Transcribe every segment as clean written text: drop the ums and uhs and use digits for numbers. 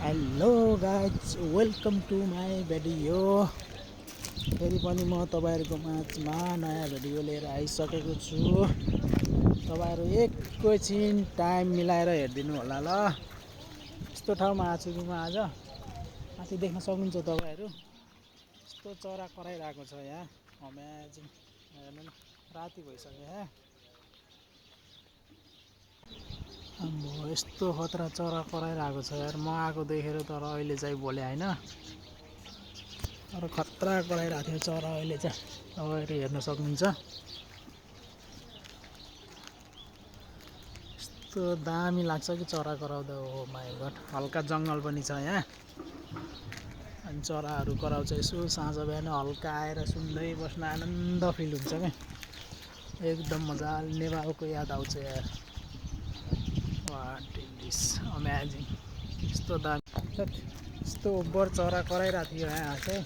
Hello guys welcome to my video. फेरि पनि म तपाईँहरूको माझमा नयाँ भिडियो लिएर आइसकेको छु। तपाईँहरू एकैछिन टाइम मिलाएर हेरिदिनु होला ल। यस्तो ठाउँमा आएको छु कि म आज माथि देख्न सक्नुहुन्छ तपाईँहरू। यस्तो चरा कराइरहेको छ यहाँ अमेजिङ। हेर्नु न राति भइसक्यो यहाँ। अब यस्तो खतरा चरा कराइरहेको छ यार। म आएको देखेर तर अहिले चाहिँ बोले होइन, तर खतरा कराइरहेको थियो चरा। अहिले चाहिँ तपाईँहरू हेर्न सक्नुहुन्छ। यस्तो दामी लाग्छ कि चरा कराउँदा। ओ माई गड। हल्का जङ्गल पनि छ यहाँ अनि चराहरू कराउँछ। यसो साँझ बिहान हल्का आएर सुन्दै बस्न आनन्द फिल हुन्छ क्या। एकदम मजाले नेपालको याद आउँछ यार। What is this amazing. यस्तो दामी यस्तो ओभर चरा कराइरहेको थियो यहाँ चाहिँ।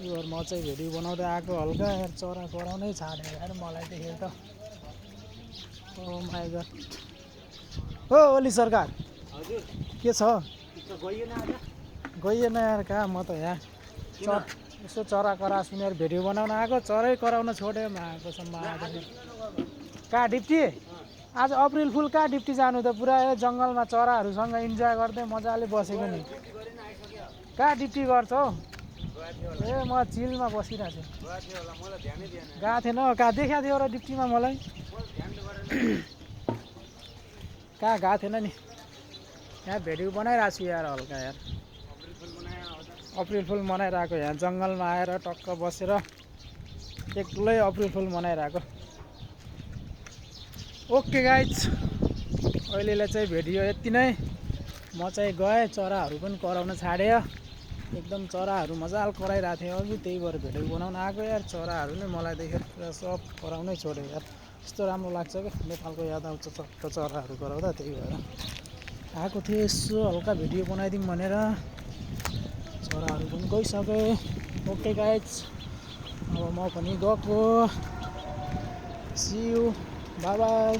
यो म चाहिँ भिडियो बनाउँदै आएको हल्का यार चरा कराउनै छाड्यो यार मलाई देखेर त। ओ माई गड। हो ओली सरकार हजुर के छ? गइएन यार कहाँ। म त यहाँ यसो चरा करा सुनेर भिडियो बनाउन आएको, चरै कराउन छोड्यो आएको सम्म। कहाँ डिप्टी? आज अप्रिल फुल कहाँ डिप्टी जानु त? पुरा जङ्गलमा चराहरूसँग इन्जोय गर्दै मजाले बसेको नि। कहाँ डिप्टी गर्छ हौ? ए म चिलमा बसिरहेको छु। गएको थिएन? कहाँ देखाएको थियो र डिप्टीमा मलाई? कहाँ गएको थिएन नि। यहाँ भिडियो बनाइरहेको छु यार हल्का यार। अप्रिल फुल मनाइरहेको यहाँ जङ्गलमा आएर टक्क बसेर एक्लै अप्रिल फुल मनाइरहेको। ओके गाइज, अहिलेलाई चाहिँ भिडियो यति नै। म चाहिँ गएँ, चराहरू पनि कराउन छाड्यो। एकदम चराहरू मजाले कराइरहेको थियो अघि, त्यही भएर भिडियो बनाउन आएको यार। चराहरू नै मलाई देखेर पुरा सब कराउनै छोड्यो यार। यस्तो राम्रो लाग्छ क्या, नेपालको याद आउँछ चट्ट चराहरू कराउँदा। त्यही भएर आएको थिएँ यसो हल्का भिडियो बनाइदिउँ भनेर। चराहरू पनि गइसके। ओके गाइज, अब म पनि गएको। See you, bye by.